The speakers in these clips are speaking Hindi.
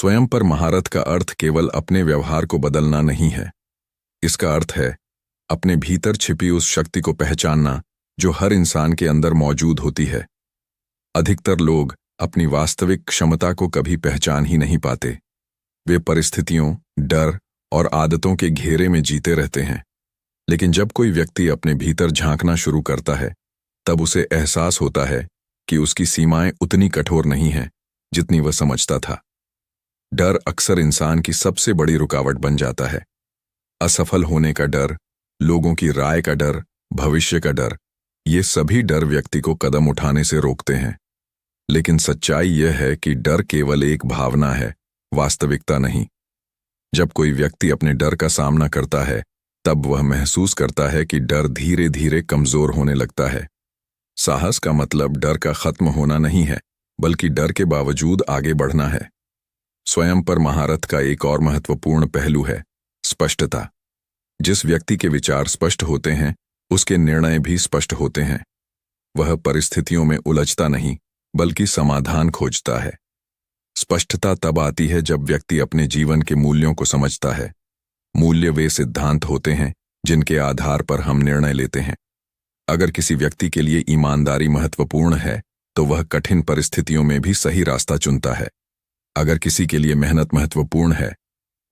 स्वयं पर महारत का अर्थ केवल अपने व्यवहार को बदलना नहीं है। इसका अर्थ है अपने भीतर छिपी उस शक्ति को पहचानना जो हर इंसान के अंदर मौजूद होती है। अधिकतर लोग अपनी वास्तविक क्षमता को कभी पहचान ही नहीं पाते। वे परिस्थितियों, डर और आदतों के घेरे में जीते रहते हैं। लेकिन जब कोई व्यक्ति अपने भीतर झांकना शुरू करता है, तब उसे एहसास होता है कि उसकी सीमाएं उतनी कठोर नहीं हैं जितनी वह समझता था। डर अक्सर इंसान की सबसे बड़ी रुकावट बन जाता है। असफल होने का डर, लोगों की राय का डर, भविष्य का डर, ये सभी डर व्यक्ति को कदम उठाने से रोकते हैं। लेकिन सच्चाई यह है कि डर केवल एक भावना है, वास्तविकता नहीं। जब कोई व्यक्ति अपने डर का सामना करता है, तब वह महसूस करता है कि डर धीरे धीरे कमजोर होने लगता है। साहस का मतलब डर का खत्म होना नहीं है, बल्कि डर के बावजूद आगे बढ़ना है। स्वयं पर महारत का एक और महत्वपूर्ण पहलू है स्पष्टता। जिस व्यक्ति के विचार स्पष्ट होते हैं, उसके निर्णय भी स्पष्ट होते हैं। वह परिस्थितियों में उलझता नहीं, बल्कि समाधान खोजता है। स्पष्टता तब आती है जब व्यक्ति अपने जीवन के मूल्यों को समझता है। मूल्य वे सिद्धांत होते हैं जिनके आधार पर हम निर्णय लेते हैं। अगर किसी व्यक्ति के लिए ईमानदारी महत्वपूर्ण है, तो वह कठिन परिस्थितियों में भी सही रास्ता चुनता है। अगर किसी के लिए मेहनत महत्वपूर्ण है,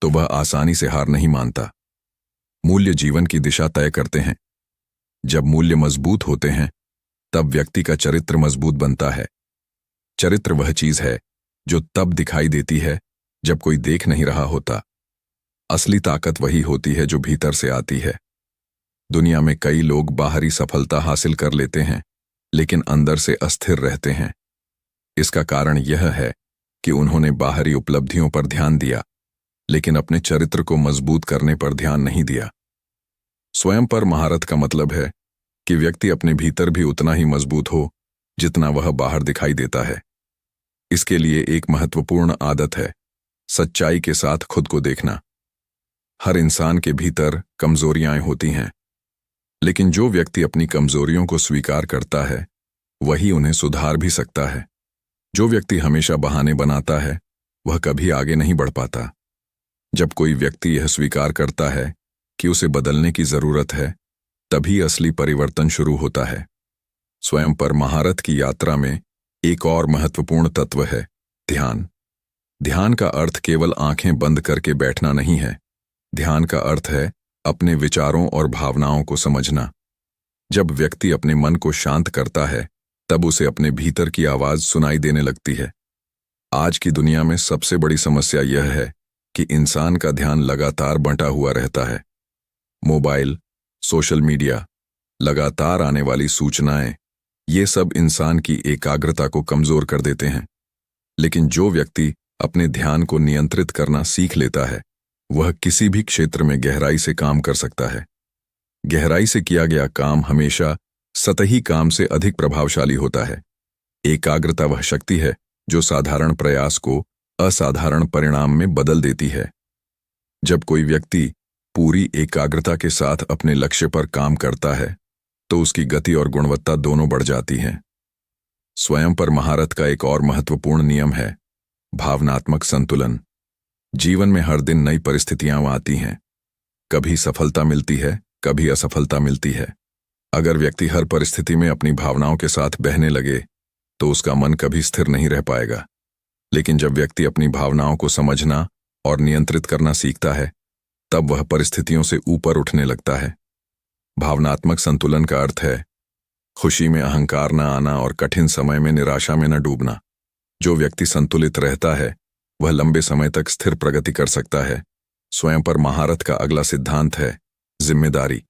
तो वह आसानी से हार नहीं मानता। मूल्य जीवन की दिशा तय करते हैं। जब मूल्य मजबूत होते हैं, तब व्यक्ति का चरित्र मजबूत बनता है। चरित्र वह चीज है जो तब दिखाई देती है जब कोई देख नहीं रहा होता। असली ताकत वही होती है जो भीतर से आती है। दुनिया में कई लोग बाहरी सफलता हासिल कर लेते हैं, लेकिन अंदर से अस्थिर रहते हैं। इसका कारण यह है कि उन्होंने बाहरी उपलब्धियों पर ध्यान दिया, लेकिन अपने चरित्र को मजबूत करने पर ध्यान नहीं दिया। स्वयं पर महारत का मतलब है कि व्यक्ति अपने भीतर भी उतना ही मजबूत हो जितना वह बाहर दिखाई देता है। इसके लिए एक महत्वपूर्ण आदत है सच्चाई के साथ खुद को देखना। हर इंसान के भीतर कमजोरियां होती हैं, लेकिन जो व्यक्ति अपनी कमजोरियों को स्वीकार करता है, वही उन्हें सुधार भी सकता है। जो व्यक्ति हमेशा बहाने बनाता है, वह कभी आगे नहीं बढ़ पाता। जब कोई व्यक्ति यह स्वीकार करता है कि उसे बदलने की जरूरत है, तभी असली परिवर्तन शुरू होता है। स्वयं पर महारत की यात्रा में एक और महत्वपूर्ण तत्व है ध्यान। ध्यान का अर्थ केवल आंखें बंद करके बैठना नहीं है। ध्यान का अर्थ है अपने विचारों और भावनाओं को समझना। जब व्यक्ति अपने मन को शांत करता है, तब उसे अपने भीतर की आवाज सुनाई देने लगती है। आज की दुनिया में सबसे बड़ी समस्या यह है कि इंसान का ध्यान लगातार बंटा हुआ रहता है। मोबाइल, सोशल मीडिया, लगातार आने वाली सूचनाएं, ये सब इंसान की एकाग्रता को कमजोर कर देते हैं। लेकिन जो व्यक्ति अपने ध्यान को नियंत्रित करना सीख लेता है, वह किसी भी क्षेत्र में गहराई से काम कर सकता है। गहराई से किया गया काम हमेशा सतही काम से अधिक प्रभावशाली होता है। एकाग्रता वह शक्ति है जो साधारण प्रयास को असाधारण परिणाम में बदल देती है। जब कोई व्यक्ति पूरी एकाग्रता के साथ अपने लक्ष्य पर काम करता है, तो उसकी गति और गुणवत्ता दोनों बढ़ जाती हैं। स्वयं पर महारत का एक और महत्वपूर्ण नियम है भावनात्मक संतुलन। जीवन में हर दिन नई परिस्थितियां आती हैं। कभी सफलता मिलती है, कभी असफलता मिलती है। अगर व्यक्ति हर परिस्थिति में अपनी भावनाओं के साथ बहने लगे, तो उसका मन कभी स्थिर नहीं रह पाएगा। लेकिन जब व्यक्ति अपनी भावनाओं को समझना और नियंत्रित करना सीखता है, तब वह परिस्थितियों से ऊपर उठने लगता है। भावनात्मक संतुलन का अर्थ है खुशी में अहंकार न आना और कठिन समय में निराशा में न डूबना। जो व्यक्ति संतुलित रहता है, वह लंबे समय तक स्थिर प्रगति कर सकता है। स्वयं पर महारत का अगला सिद्धांत है जिम्मेदारी।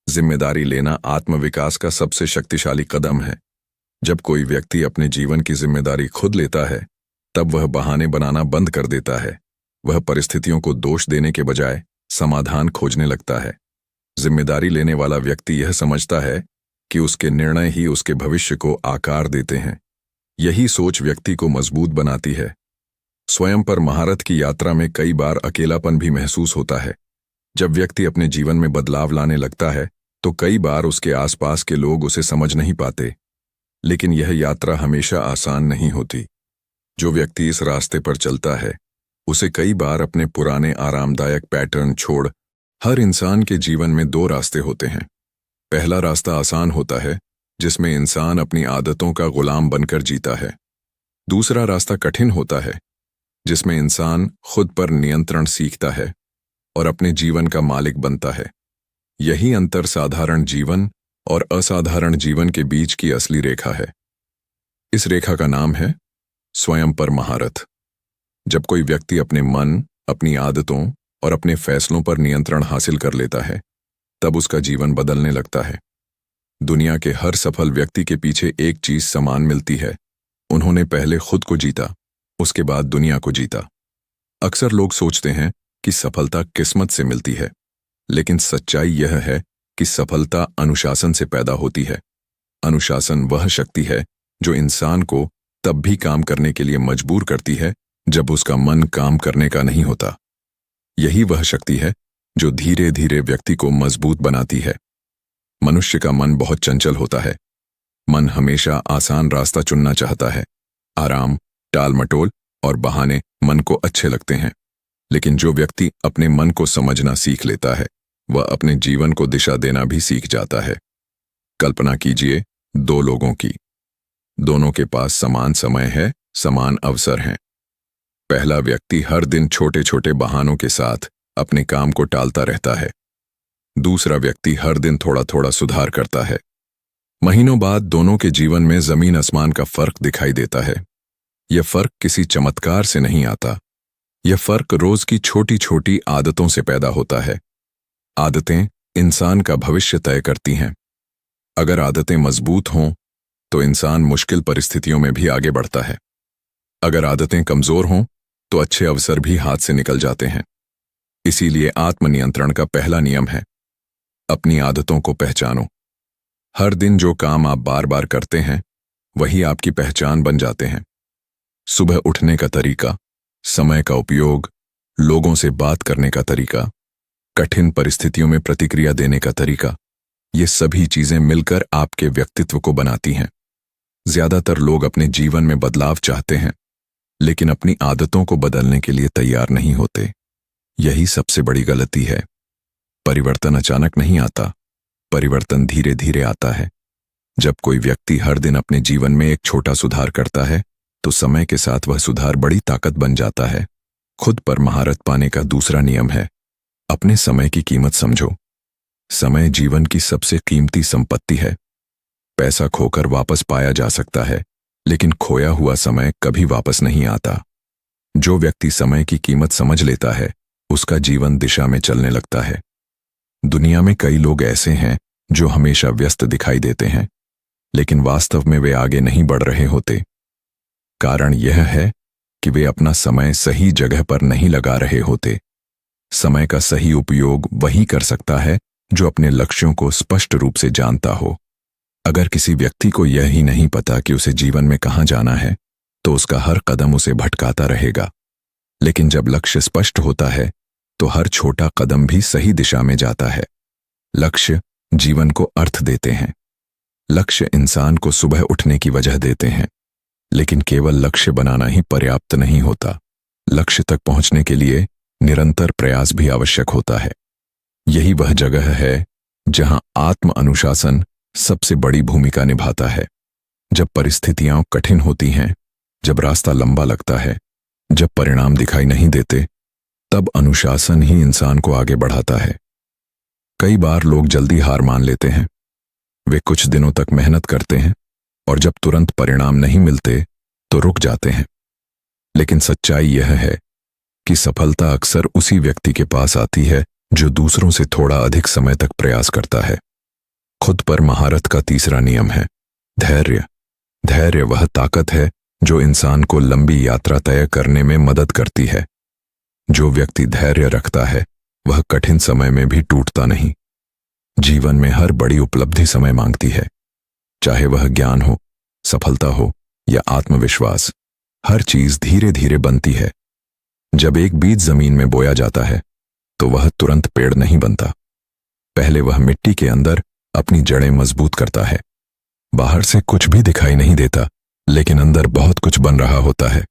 जिम्मेदारी लेना आत्मविकास का सबसे शक्तिशाली कदम है। जब कोई व्यक्ति अपने जीवन की जिम्मेदारी खुद लेता है, तब वह बहाने बनाना बंद कर देता है। वह परिस्थितियों को दोष देने के बजाय समाधान खोजने लगता है। जिम्मेदारी लेने वाला व्यक्ति यह समझता है कि उसके निर्णय ही उसके भविष्य को आकार देते हैं। यही सोच व्यक्ति को मजबूत बनाती है। स्वयं पर महारत की यात्रा में कई बार अकेलापन भी महसूस होता है। जब व्यक्ति अपने जीवन में बदलाव लाने लगता है, तो कई बार उसके आसपास के लोग उसे समझ नहीं पाते। लेकिन यह यात्रा हमेशा आसान नहीं होती। जो व्यक्ति इस रास्ते पर चलता है, उसे कई बार अपने पुराने आरामदायक पैटर्न छोड़। हर इंसान के जीवन में दो रास्ते होते हैं। पहला रास्ता आसान होता है, जिसमें इंसान अपनी आदतों का गुलाम बनकर जीता है। दूसरा रास्ता कठिन होता है, जिसमें इंसान खुद पर नियंत्रण सीखता है और अपने जीवन का मालिक बनता है। यही अंतर साधारण जीवन और असाधारण जीवन के बीच की असली रेखा है। इस रेखा का नाम है स्वयं पर महारत। जब कोई व्यक्ति अपने मन, अपनी आदतों और अपने फैसलों पर नियंत्रण हासिल कर लेता है, तब उसका जीवन बदलने लगता है। दुनिया के हर सफल व्यक्ति के पीछे एक चीज समान मिलती है। उन्होंने पहले खुद को जीता, उसके बाद दुनिया को जीता। अक्सर लोग सोचते हैं कि सफलता किस्मत से मिलती है, लेकिन सच्चाई यह है कि सफलता अनुशासन से पैदा होती है। अनुशासन वह शक्ति है जो इंसान को तब भी काम करने के लिए मजबूर करती है जब उसका मन काम करने का नहीं होता। यही वह शक्ति है जो धीरे धीरे व्यक्ति को मजबूत बनाती है। मनुष्य का मन बहुत चंचल होता है। मन हमेशा आसान रास्ता चुनना चाहता है। आराम, टाल-मटोल और बहाने मन को अच्छे लगते हैं। लेकिन जो व्यक्ति अपने मन को समझना सीख लेता है, वह अपने जीवन को दिशा देना भी सीख जाता है। कल्पना कीजिए दो लोगों की। दोनों के पास समान समय है, समान अवसर हैं। पहला व्यक्ति हर दिन छोटे छोटे बहानों के साथ अपने काम को टालता रहता है। दूसरा व्यक्ति हर दिन थोड़ा थोड़ा सुधार करता है। महीनों बाद दोनों के जीवन में जमीन आसमान का फर्क दिखाई देता है। यह फर्क किसी चमत्कार से नहीं आता। यह फर्क रोज की छोटी छोटी आदतों से पैदा होता है। आदतें इंसान का भविष्य तय करती हैं। अगर आदतें मजबूत हों तो इंसान मुश्किल परिस्थितियों में भी आगे बढ़ता है। अगर आदतें कमजोर हों तो अच्छे अवसर भी हाथ से निकल जाते हैं। इसीलिए आत्मनियंत्रण का पहला नियम है, अपनी आदतों को पहचानो। हर दिन जो काम आप बार बार करते हैं, वही आपकी पहचान बन जाते हैं। सुबह उठने का तरीका, समय का उपयोग, लोगों से बात करने का तरीका, कठिन परिस्थितियों में प्रतिक्रिया देने का तरीका, ये सभी चीजें मिलकर आपके व्यक्तित्व को बनाती हैं। ज्यादातर लोग अपने जीवन में बदलाव चाहते हैं, लेकिन अपनी आदतों को बदलने के लिए तैयार नहीं होते। यही सबसे बड़ी गलती है। परिवर्तन अचानक नहीं आता, परिवर्तन धीरे धीरे आता है। जब कोई व्यक्ति हर दिन अपने जीवन में एक छोटा सुधार करता है, तो समय के साथ वह सुधार बड़ी ताकत बन जाता है। खुद पर महारत पाने का दूसरा नियम है, अपने समय की कीमत समझो। समय जीवन की सबसे कीमती संपत्ति है। पैसा खोकर वापस पाया जा सकता है, लेकिन खोया हुआ समय कभी वापस नहीं आता। जो व्यक्ति समय की कीमत समझ लेता है, उसका जीवन दिशा में चलने लगता है। दुनिया में कई लोग ऐसे हैं जो हमेशा व्यस्त दिखाई देते हैं, लेकिन वास्तव में वे आगे नहीं बढ़ रहे होते। कारण यह है कि वे अपना समय सही जगह पर नहीं लगा रहे होते। समय का सही उपयोग वही कर सकता है जो अपने लक्ष्यों को स्पष्ट रूप से जानता हो। अगर किसी व्यक्ति को यह ही नहीं पता कि उसे जीवन में कहाँ जाना है, तो उसका हर कदम उसे भटकाता रहेगा। लेकिन जब लक्ष्य स्पष्ट होता है, तो हर छोटा कदम भी सही दिशा में जाता है। लक्ष्य जीवन को अर्थ देते हैं। लक्ष्य इंसान को सुबह उठने की वजह देते हैं, लेकिन केवल लक्ष्य बनाना ही पर्याप्त नहीं होता। लक्ष्य तक पहुंचने के लिए निरंतर प्रयास भी आवश्यक होता है। यही वह जगह है जहां आत्म अनुशासन सबसे बड़ी भूमिका निभाता है। जब परिस्थितियां कठिन होती हैं, जब रास्ता लंबा लगता है, जब परिणाम दिखाई नहीं देते, तब अनुशासन ही इंसान को आगे बढ़ाता है। कई बार लोग जल्दी हार मान लेते हैं। वे कुछ दिनों तक मेहनत करते हैं और जब तुरंत परिणाम नहीं मिलते तो रुक जाते हैं। लेकिन सच्चाई यह है कि सफलता अक्सर उसी व्यक्ति के पास आती है जो दूसरों से थोड़ा अधिक समय तक प्रयास करता है। खुद पर महारत का तीसरा नियम है धैर्य। धैर्य वह ताकत है जो इंसान को लंबी यात्रा तय करने में मदद करती है। जो व्यक्ति धैर्य रखता है, वह कठिन समय में भी टूटता नहीं। जीवन में हर बड़ी उपलब्धि समय मांगती है, चाहे वह ज्ञान हो, सफलता हो या आत्मविश्वास। हर चीज धीरे धीरे बनती है। जब एक बीज जमीन में बोया जाता है, तो वह तुरंत पेड़ नहीं बनता। पहले वह मिट्टी के अंदर अपनी जड़ें मजबूत करता है। बाहर से कुछ भी दिखाई नहीं देता, लेकिन अंदर बहुत कुछ बन रहा होता है।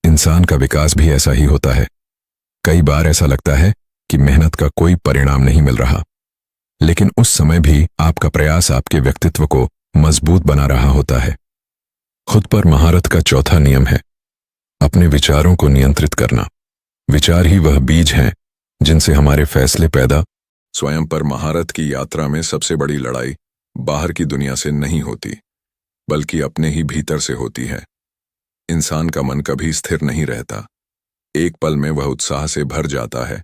इंसान का विकास भी ऐसा ही होता है। कई बार ऐसा लगता है कि मेहनत का कोई परिणाम नहीं मिल रहा, लेकिन उस समय भी आपका प्रयास आपके व्यक्तित्व को मजबूत बना रहा होता है। खुद पर महारत का चौथा नियम है अपने विचारों को नियंत्रित करना। विचार ही वह बीज हैं जिनसे हमारे फैसले पैदा। स्वयं पर महारत की यात्रा में सबसे बड़ी लड़ाई बाहर की दुनिया से नहीं होती, बल्कि अपने ही भीतर से होती है। इंसान का मन कभी स्थिर नहीं रहता। एक पल में वह उत्साह से भर जाता है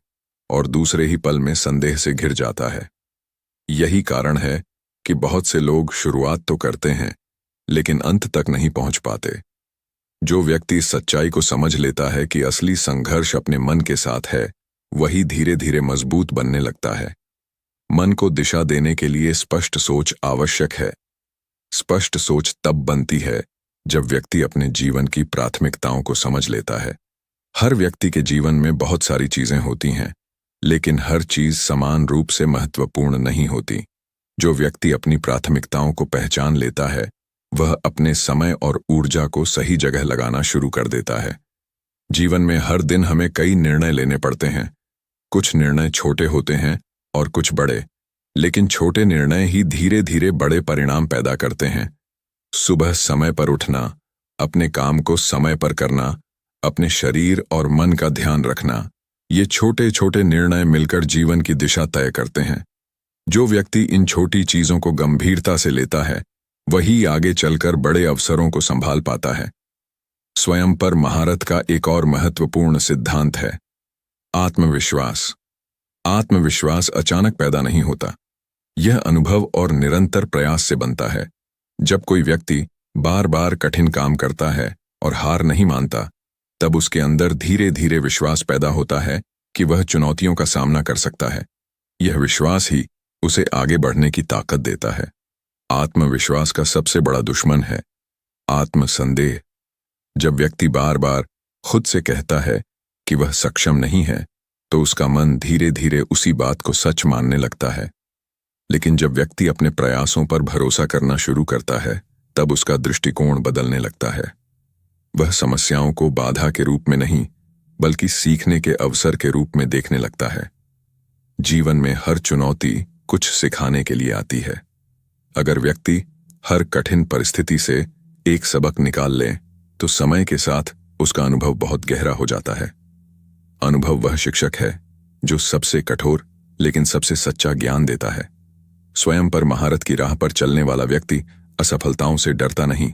और दूसरे ही पल में संदेह से घिर जाता है। यही कारण है कि बहुत से लोग शुरुआत तो करते हैं, लेकिन अंत तक नहीं पहुंच पाते। जो व्यक्ति इस सच्चाई को समझ लेता है कि असली संघर्ष अपने मन के साथ है, वही धीरे धीरे मजबूत बनने लगता है। मन को दिशा देने के लिए स्पष्ट सोच आवश्यक है। स्पष्ट सोच तब बनती है जब व्यक्ति अपने जीवन की प्राथमिकताओं को समझ लेता है। हर व्यक्ति के जीवन में बहुत सारी चीजें होती हैं, लेकिन हर चीज समान रूप से महत्वपूर्ण नहीं होती। जो व्यक्ति अपनी प्राथमिकताओं को पहचान लेता है, वह अपने समय और ऊर्जा को सही जगह लगाना शुरू कर देता है। जीवन में हर दिन हमें कई निर्णय लेने पड़ते हैं। कुछ निर्णय छोटे होते हैं और कुछ बड़े, लेकिन छोटे निर्णय ही धीरे धीरे बड़े परिणाम पैदा करते हैं। सुबह समय पर उठना, अपने काम को समय पर करना, अपने शरीर और मन का ध्यान रखना, ये छोटे छोटे निर्णय मिलकर जीवन की दिशा तय करते हैं। जो व्यक्ति इन छोटी चीजों को गंभीरता से लेता है, वही आगे चलकर बड़े अवसरों को संभाल पाता है। स्वयं पर महारत का एक और महत्वपूर्ण सिद्धांत है आत्मविश्वास। आत्मविश्वास अचानक पैदा नहीं होता। यह अनुभव और निरंतर प्रयास से बनता है। जब कोई व्यक्ति बार बार कठिन काम करता है और हार नहीं मानता, तब उसके अंदर धीरे धीरे विश्वास पैदा होता है कि वह चुनौतियों का सामना कर सकता है। यह विश्वास ही उसे आगे बढ़ने की ताकत देता है। आत्मविश्वास का सबसे बड़ा दुश्मन है आत्मसंदेह। जब व्यक्ति बार बार खुद से कहता है कि वह सक्षम नहीं है, तो उसका मन धीरे धीरे उसी बात को सच मानने लगता है। लेकिन जब व्यक्ति अपने प्रयासों पर भरोसा करना शुरू करता है, तब उसका दृष्टिकोण बदलने लगता है। वह समस्याओं को बाधा के रूप में नहीं, बल्कि सीखने के अवसर के रूप में देखने लगता है। जीवन में हर चुनौती कुछ सिखाने के लिए आती है। अगर व्यक्ति हर कठिन परिस्थिति से एक सबक निकाल ले, तो समय के साथ उसका अनुभव बहुत गहरा हो जाता है। अनुभव वह शिक्षक है जो सबसे कठोर लेकिन सबसे सच्चा ज्ञान देता है। स्वयं पर महारत की राह पर चलने वाला व्यक्ति असफलताओं से डरता नहीं।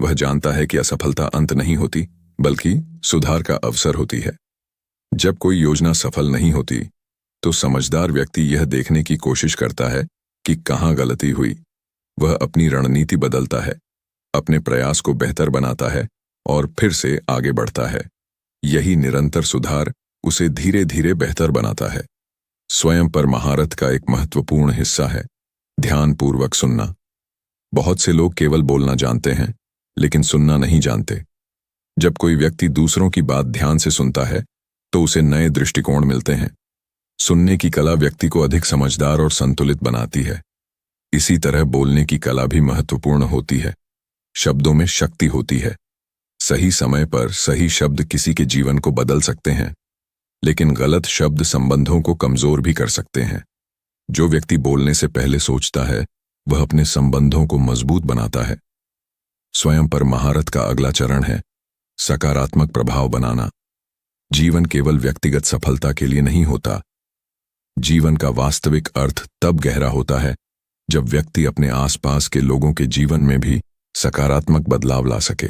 वह जानता है कि असफलता अंत नहीं होती, बल्कि सुधार का अवसर होती है। जब कोई योजना सफल नहीं होती, तो समझदार व्यक्ति यह देखने की कोशिश करता है कि कहाँ गलती हुई। वह अपनी रणनीति बदलता है, अपने प्रयास को बेहतर बनाता है और फिर से आगे बढ़ता है। यही निरंतर सुधार उसे धीरे धीरे बेहतर बनाता है। स्वयं पर महारत का एक महत्वपूर्ण हिस्सा है ध्यानपूर्वक सुनना। बहुत से लोग केवल बोलना जानते हैं, लेकिन सुनना नहीं जानते। जब कोई व्यक्ति दूसरों की बात ध्यान से सुनता है, तो उसे नए दृष्टिकोण मिलते हैं। सुनने की कला व्यक्ति को अधिक समझदार और संतुलित बनाती है। इसी तरह बोलने की कला भी महत्वपूर्ण होती है। शब्दों में शक्ति होती है। सही समय पर सही शब्द किसी के जीवन को बदल सकते हैं, लेकिन गलत शब्द संबंधों को कमजोर भी कर सकते हैं। जो व्यक्ति बोलने से पहले सोचता है, वह अपने संबंधों को मजबूत बनाता है। स्वयं पर महारत का अगला चरण है सकारात्मक प्रभाव बनाना। जीवन केवल व्यक्तिगत सफलता के लिए नहीं होता। जीवन का वास्तविक अर्थ तब गहरा होता है जब व्यक्ति अपने आसपास के लोगों के जीवन में भी सकारात्मक बदलाव ला सके।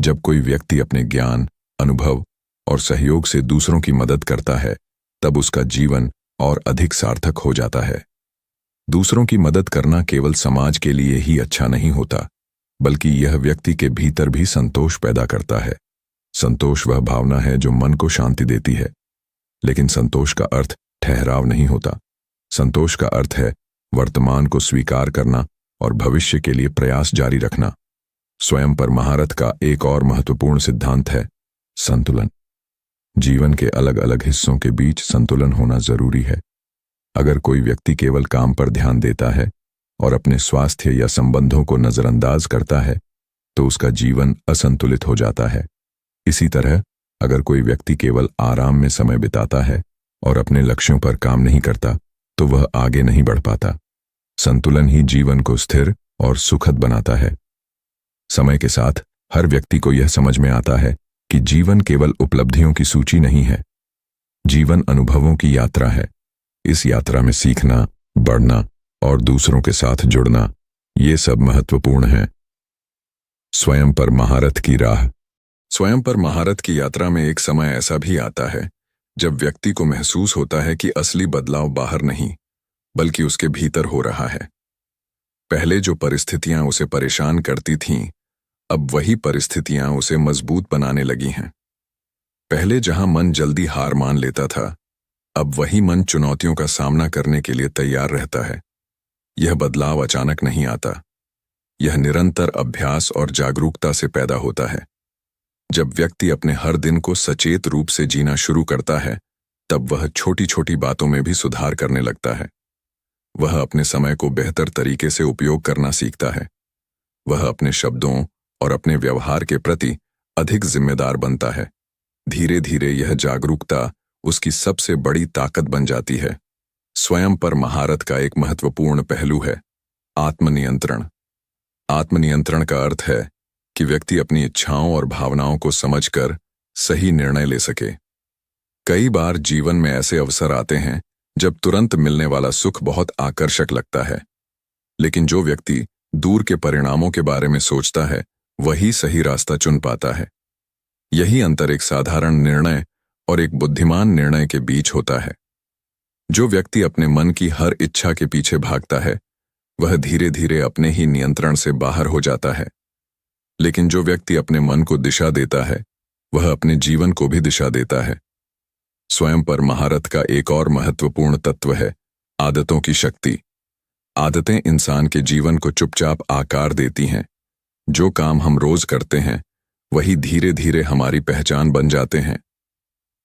जब कोई व्यक्ति अपने ज्ञान, अनुभव और सहयोग से दूसरों की मदद करता है, तब उसका जीवन और अधिक सार्थक हो जाता है। दूसरों की मदद करना केवल समाज के लिए ही अच्छा नहीं होता, बल्कि यह व्यक्ति के भीतर भी संतोष पैदा करता है। संतोष वह भावना है जो मन को शांति देती है। लेकिन संतोष का अर्थ ठहराव नहीं होता। संतोष का अर्थ है वर्तमान को स्वीकार करना और भविष्य के लिए प्रयास जारी रखना। स्वयं पर महारत का एक और महत्वपूर्ण सिद्धांत है संतुलन। जीवन के अलग अलग हिस्सों के बीच संतुलन होना जरूरी है। अगर कोई व्यक्ति केवल काम पर ध्यान देता है और अपने स्वास्थ्य या संबंधों को नजरअंदाज करता है, तो उसका जीवन असंतुलित हो जाता है। इसी तरह अगर कोई व्यक्ति केवल आराम में समय बिताता है और अपने लक्ष्यों पर काम नहीं करता तो वह आगे नहीं बढ़ पाता। संतुलन ही जीवन को स्थिर और सुखद बनाता है। समय के साथ हर व्यक्ति को यह समझ में आता है कि जीवन केवल उपलब्धियों की सूची नहीं है, जीवन अनुभवों की यात्रा है। इस यात्रा में सीखना, बढ़ना और दूसरों के साथ जुड़ना, ये सब महत्वपूर्ण है। स्वयं पर महारत की राह। स्वयं पर महारत की यात्रा में एक समय ऐसा भी आता है जब व्यक्ति को महसूस होता है कि असली बदलाव बाहर नहीं बल्कि उसके भीतर हो रहा है। पहले जो परिस्थितियां उसे परेशान करती थीं, अब वही परिस्थितियां उसे मजबूत बनाने लगी हैं। पहले जहां मन जल्दी हार मान लेता था, अब वही मन चुनौतियों का सामना करने के लिए तैयार रहता है। यह बदलाव अचानक नहीं आता, यह निरंतर अभ्यास और जागरूकता से पैदा होता है। जब व्यक्ति अपने हर दिन को सचेत रूप से जीना शुरू करता है, तब वह छोटी छोटी बातों में भी सुधार करने लगता है। वह अपने समय को बेहतर तरीके से उपयोग करना सीखता है। वह अपने शब्दों और अपने व्यवहार के प्रति अधिक जिम्मेदार बनता है। धीरे धीरे यह जागरूकता उसकी सबसे बड़ी ताकत बन जाती है। स्वयं पर महारत का एक महत्वपूर्ण पहलू है आत्मनियंत्रण। आत्मनियंत्रण का अर्थ है कि व्यक्ति अपनी इच्छाओं और भावनाओं को समझकर सही निर्णय ले सके। कई बार जीवन में ऐसे अवसर आते हैं जब तुरंत मिलने वाला सुख बहुत आकर्षक लगता है, लेकिन जो व्यक्ति दूर के परिणामों के बारे में सोचता है वही सही रास्ता चुन पाता है। यही अंतर एक साधारण निर्णय और एक बुद्धिमान निर्णय के बीच होता है। जो व्यक्ति अपने मन की हर इच्छा के पीछे भागता है वह धीरे धीरे अपने ही नियंत्रण से बाहर हो जाता है, लेकिन जो व्यक्ति अपने मन को दिशा देता है वह अपने जीवन को भी दिशा देता है। स्वयं पर महारत का एक और महत्वपूर्ण तत्व है आदतों की शक्ति। आदतें इंसान के जीवन को चुपचाप आकार देती हैं। जो काम हम रोज करते हैं वही धीरे धीरे हमारी पहचान बन जाते हैं।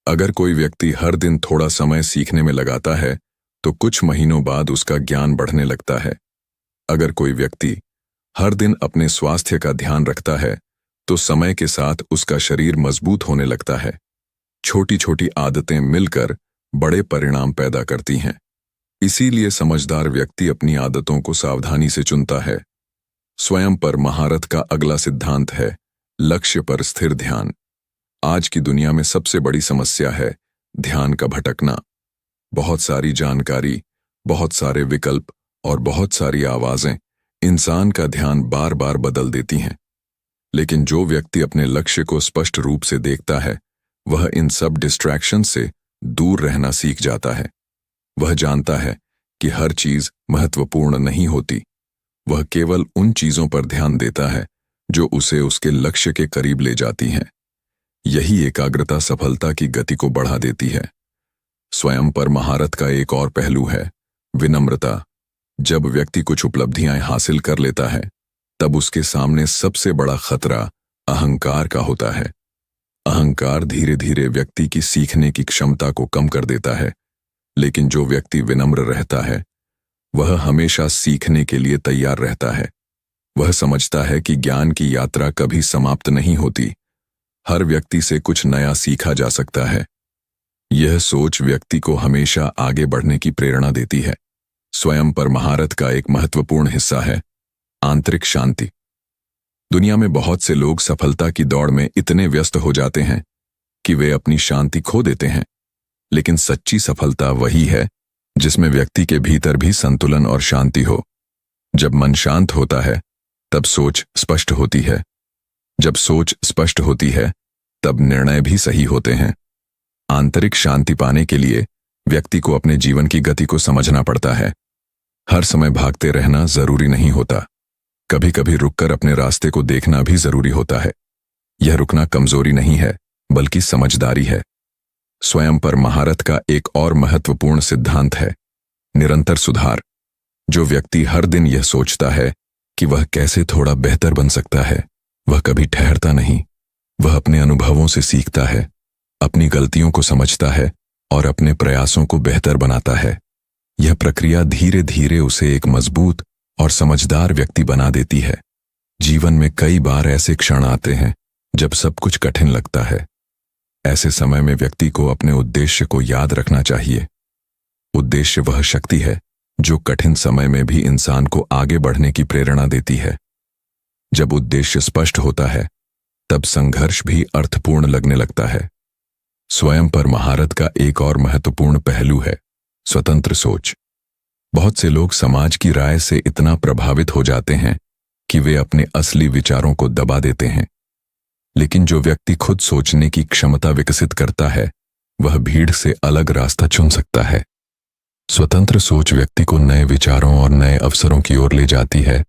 अगर कोई व्यक्ति हर दिन थोड़ा समय सीखने में लगाता है तो कुछ महीनों बाद उसका ज्ञान बढ़ने लगता है। अगर कोई व्यक्ति हर दिन अपने स्वास्थ्य का ध्यान रखता है तो समय के साथ उसका शरीर मजबूत होने लगता है। छोटी छोटी आदतें मिलकर बड़े परिणाम पैदा करती हैं। इसीलिए समझदार व्यक्ति अपनी आदतों को सावधानी से चुनता है। स्वयं पर महारत का अगला सिद्धांत है लक्ष्य पर स्थिर ध्यान। आज की दुनिया में सबसे बड़ी समस्या है ध्यान का भटकना। बहुत सारी जानकारी, बहुत सारे विकल्प और बहुत सारी आवाजें इंसान का ध्यान बार बार बदल देती हैं। लेकिन जो व्यक्ति अपने लक्ष्य को स्पष्ट रूप से देखता है वह इन सब डिस्ट्रैक्शन से दूर रहना सीख जाता है। वह जानता है कि हर चीज महत्वपूर्ण नहीं होती। वह केवल उन चीजों पर ध्यान देता है जो उसे उसके लक्ष्य के करीब ले जाती हैं। यही एकाग्रता सफलता की गति को बढ़ा देती है। स्वयं पर महारत का एक और पहलू है विनम्रता। जब व्यक्ति कुछ उपलब्धियां हासिल कर लेता है तब उसके सामने सबसे बड़ा खतरा अहंकार का होता है। अहंकार धीरे धीरे व्यक्ति की सीखने की क्षमता को कम कर देता है, लेकिन जो व्यक्ति विनम्र रहता है वह हमेशा सीखने के लिए तैयार रहता है। वह समझता है कि ज्ञान की यात्रा कभी समाप्त नहीं होती। हर व्यक्ति से कुछ नया सीखा जा सकता है। यह सोच व्यक्ति को हमेशा आगे बढ़ने की प्रेरणा देती है। स्वयं पर महारत का एक महत्वपूर्ण हिस्सा है आंतरिक शांति। दुनिया में बहुत से लोग सफलता की दौड़ में इतने व्यस्त हो जाते हैं कि वे अपनी शांति खो देते हैं, लेकिन सच्ची सफलता वही है जिसमें व्यक्ति के भीतर भी संतुलन और शांति हो। जब मन शांत होता है तब सोच स्पष्ट होती है। जब सोच स्पष्ट होती है तब निर्णय भी सही होते हैं। आंतरिक शांति पाने के लिए व्यक्ति को अपने जीवन की गति को समझना पड़ता है। हर समय भागते रहना जरूरी नहीं होता। कभी कभी रुककर अपने रास्ते को देखना भी जरूरी होता है। यह रुकना कमजोरी नहीं है बल्कि समझदारी है। स्वयं पर महारत का एक और महत्वपूर्ण सिद्धांत है निरंतर सुधार। जो व्यक्ति हर दिन यह सोचता है कि वह कैसे थोड़ा बेहतर बन सकता है, वह कभी ठहरता नहीं। वह अपने अनुभवों से सीखता है, अपनी गलतियों को समझता है और अपने प्रयासों को बेहतर बनाता है। यह प्रक्रिया धीरे धीरे उसे एक मजबूत और समझदार व्यक्ति बना देती है। जीवन में कई बार ऐसे क्षण आते हैं जब सब कुछ कठिन लगता है, ऐसे समय में व्यक्ति को अपने उद्देश्य को याद रखना चाहिए। उद्देश्य वह शक्ति है जो कठिन समय में भी इंसान को आगे बढ़ने की प्रेरणा देती है। जब उद्देश्य स्पष्ट होता है, तब संघर्ष भी अर्थपूर्ण लगने लगता है। स्वयं पर महारत का एक और महत्वपूर्ण पहलू है स्वतंत्र सोच। बहुत से लोग समाज की राय से इतना प्रभावित हो जाते हैं कि वे अपने असली विचारों को दबा देते हैं। लेकिन जो व्यक्ति खुद सोचने की क्षमता विकसित करता है, वह भीड़ से अलग रास्ता चुन सकता है। स्वतंत्र सोच व्यक्ति को नए विचारों और नए अवसरों की ओर ले जाती है,